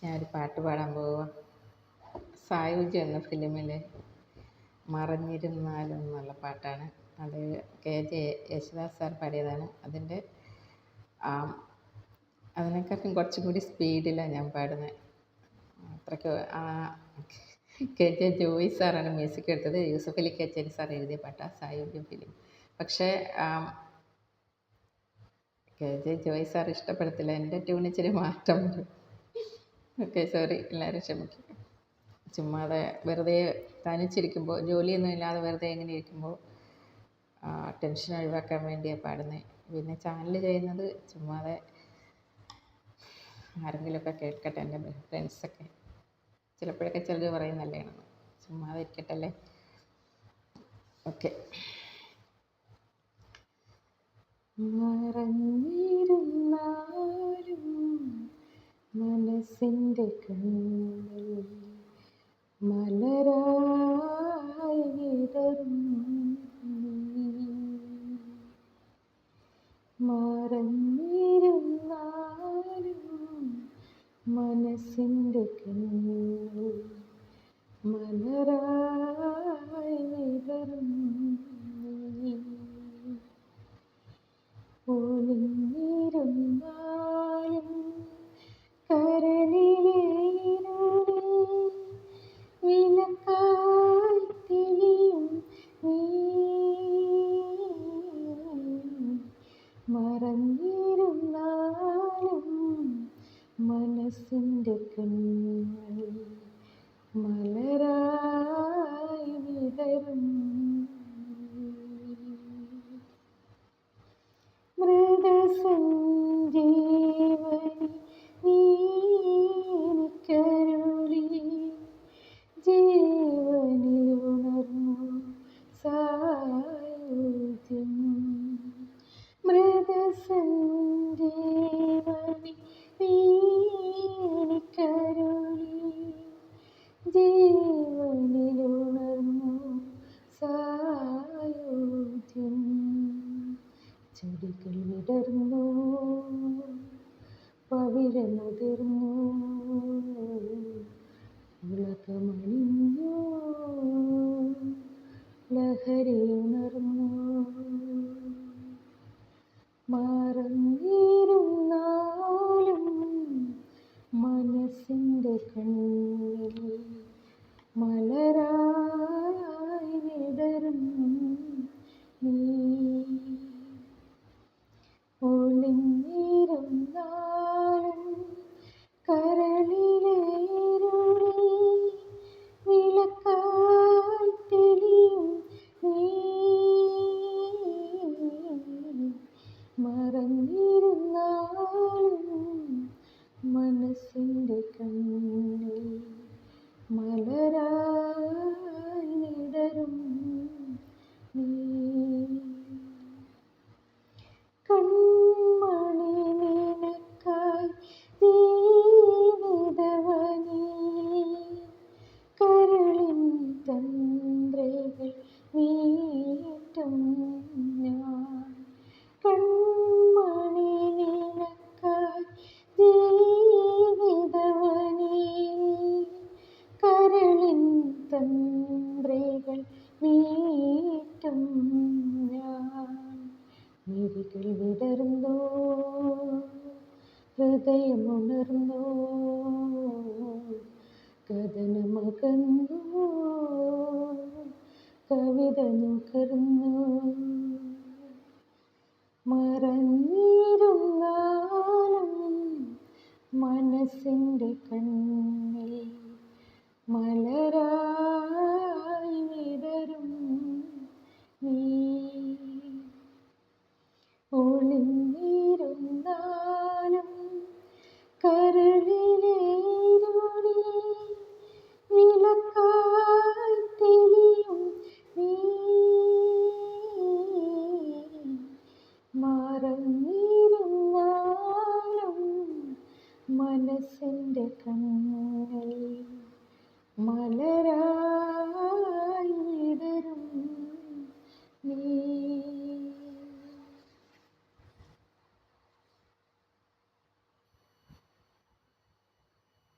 ഞാനൊരു പാട്ട് പാടാൻ പോവുക. സായുജ്യം എന്ന ഫിലിമിലെ മറഞ്ഞിരുന്നാലും എന്നുള്ള പാട്ടാണ്. അത് കെ.ജെ. യേശുദാസ് സാർ പാടിയതാണ്. അതിനെക്കാട്ടും കുറച്ചും കൂടി സ്പീഡിലാണ് ഞാൻ പാടുന്നത്. അത്രയ്ക്ക് കെ.ജെ. ജോയി സാറാണ് മ്യൂസിക് എടുത്തത്. യൂസഫ് അലി കേച്ചേരി സാർ എഴുതിയ പാട്ടാണ് സായുജ്യം ഫിലിം. പക്ഷേ കെ.ജെ. ജോയി സാർ ഇഷ്ടപ്പെടത്തില്ല. എൻ്റെ ട്യൂൺ ഇച്ചിരി മാറ്റം വരും. ഓക്കെ, സോറി, എല്ലാവരും ക്ഷമിക്കും. ചുമ്മാതെ വെറുതെ തനിച്ചിരിക്കുമ്പോൾ, ജോലിയൊന്നും ഇല്ലാതെ വെറുതെ എങ്ങനെ ഇരിക്കുമ്പോൾ ടെൻഷൻ ഒഴിവാക്കാൻ വേണ്ടിയാണ് പാടുന്നത്. പിന്നെ ചാനൽ ചെയ്യുന്നത് ചുമ്മാതെ ആരെങ്കിലുമൊക്കെ കേൾക്കട്ടെ, എൻ്റെ ഫ്രണ്ട്സൊക്കെ. ചിലപ്പോഴൊക്കെ ചിലർ പറയും നല്ലതാണെന്ന്. ചുമ്മാതെ ഇരിക്കട്ടല്ലേ. ഓക്കെ. മറഞ്ഞിരുന്നാലും മനസ്സിൻ്റെ കണ്ണിൽ മലരായി വിടരും നീ. മറഞ്ഞിരുന്നാലും മനസ്സിൻ്റെ കണ്ണിൽ മലരായി വിടരും നീ. ഒളിഞ്ഞിരുന്നാലും കരളിലെ ഇരുളിൽ വിളക്കായി തെളിയും നീ. മറഞ്ഞിരുന്നാലും മനസ്സിൻ്റെ കണ്ണിൽ മലരായി വിടരും മൃതസഞ്ജീവനി നീനിക്കരുളി ജീവനിൽ ഉണർന്നു സായുജ്യം. മൃതസഞ്ജീവനി നീനിക്കരുളി ജീവനിൽ ഉണർന്നു സായുജ്യം. ചെടികൾ വിടർന്നു, പവിഴമുതിർന്നു, ഉലകമണിഞ്ഞു, ലഹരിയുണർന്നു. മറഞ്ഞിരുന്നാലും മനസ്സിൻ്റെ കണ്ണിൽ മലരായി വിടരും നീ. ഒളിഞ്ഞിരുന്നാലും കരളിലെ ഇരുളിൽ വിളക്കായി തെളിയും നീ. മറഞ്ഞിരുന്നാലും മനസ്സിൻ്റെ കണ്ണിൽ മലരായി വിടരും നീ. കൺമണി നിനക്കായി ജീവിതവനിയിൽ കരളിൻ തന്ത്രികൾ മീട്ടും ഞാൻ. കൺമണി നിനക്കായി ജീവിതവനിയിൽ കരളിൻ തന്ത്രികൾ മീട്ടും ഞാൻ. മിഴികൾ വിടർന്നു, ഹൃദയമുണർന്നു, കഥനമകന്നു, കവിത നുകർന്നു. മറഞ്ഞിരുന്നാലും മനസ്സിൻ്റെ കണ്ണിൽ മലരായി വിടരും നീ. ഒളിഞ്ഞിരുന്നാലും കരളിലെ ഇരുളിൽ വിളക്കായി തെളിയും നീ. മറഞ്ഞിരുന്നാലും മനസ്സിൻ്റെ കണ്ണിൽ മലരായി വിടരും നീ.